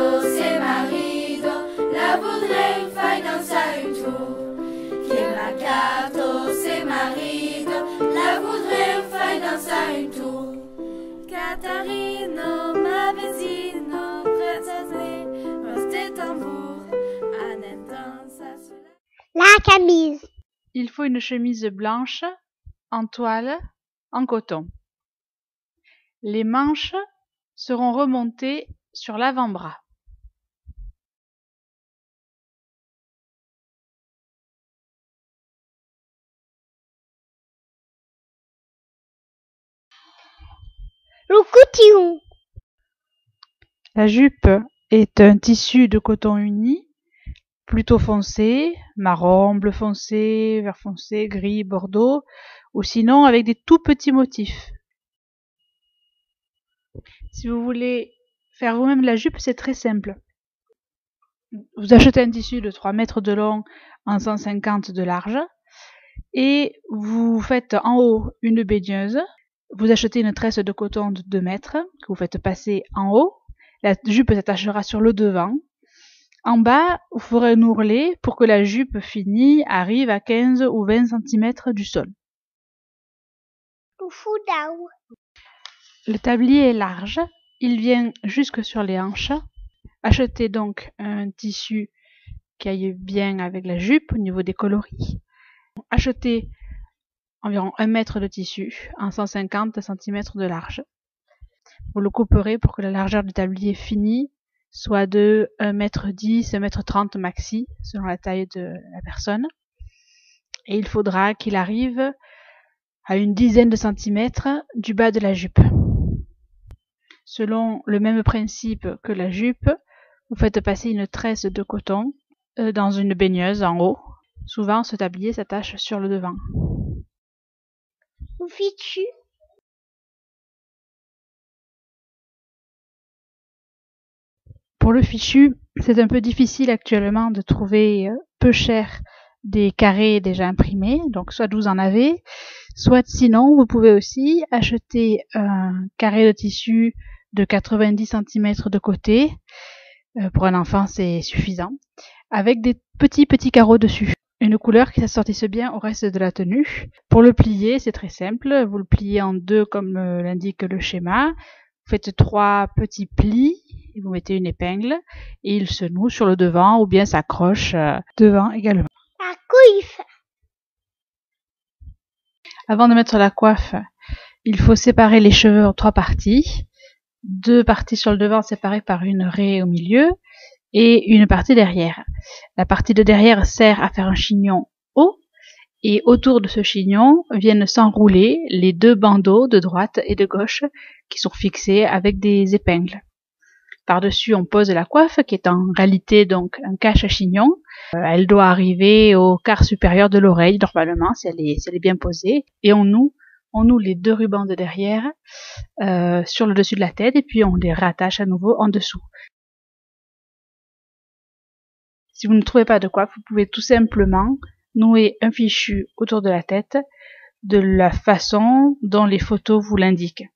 gato se marido, la voudrait fai danza un tour. Que ma gato se marido, la voudrait fai danza un tour. Catarino, ma vecino, précédé, reste tambour, en danza sulla... La camise. Il faut une chemise blanche, en toile, en coton. Les manches seront remontées sur l'avant-bras. Le cotillon. La jupe est un tissu de coton uni, plutôt foncé, marron, bleu foncé, vert foncé, gris, bordeaux, ou sinon avec des tout petits motifs. Si vous voulez faire vous-même la jupe, c'est très simple. Vous achetez un tissu de 3 mètres de long en 150 de large et vous faites en haut une baigneuse. Vous achetez une tresse de coton de 2 mètres que vous faites passer en haut. La jupe s'attachera sur le devant. En bas, vous ferez un ourlet pour que la jupe finie arrive à 15 ou 20 cm du sol. Le foulard. Le tablier est large, il vient jusque sur les hanches. Achetez donc un tissu qui aille bien avec la jupe au niveau des coloris. Achetez environ 1 mètre de tissu en 150 cm de large. Vous le couperez pour que la largeur du tablier fini soit de 1,10 m, 1,30 m maxi, selon la taille de la personne. Et il faudra qu'il arrive à une dizaine de centimètres du bas de la jupe. Selon le même principe que la jupe, vous faites passer une tresse de coton dans une baigneuse en haut. Souvent, ce tablier s'attache sur le devant. Le fichu. Pour le fichu, c'est un peu difficile actuellement de trouver peu cher des carrés déjà imprimés, donc soit vous en avez, soit sinon vous pouvez aussi acheter un carré de tissu de 90 cm de côté, pour un enfant c'est suffisant, avec des petits carreaux dessus. Une couleur qui s'assortisse bien au reste de la tenue. Pour le plier, c'est très simple, vous le pliez en deux comme l'indique le schéma, vous faites 3 petits plis, et vous mettez une épingle, et il se noue sur le devant ou bien s'accroche devant également. La coiffe. Avant de mettre la coiffe, il faut séparer les cheveux en 3 parties. 2 parties sur le devant séparées par une raie au milieu et une partie derrière. La partie de derrière sert à faire un chignon haut et autour de ce chignon viennent s'enrouler les 2 bandeaux de droite et de gauche qui sont fixés avec des épingles. Par-dessus, on pose la coiffe qui est en réalité donc un cache-chignon. Elle doit arriver au quart supérieur de l'oreille normalement si elle est bien posée, et on noue les 2 rubans de derrière sur le dessus de la tête et puis on les rattache à nouveau en dessous. Si vous ne trouvez pas de coiffe, vous pouvez tout simplement nouer un fichu autour de la tête de la façon dont les photos vous l'indiquent.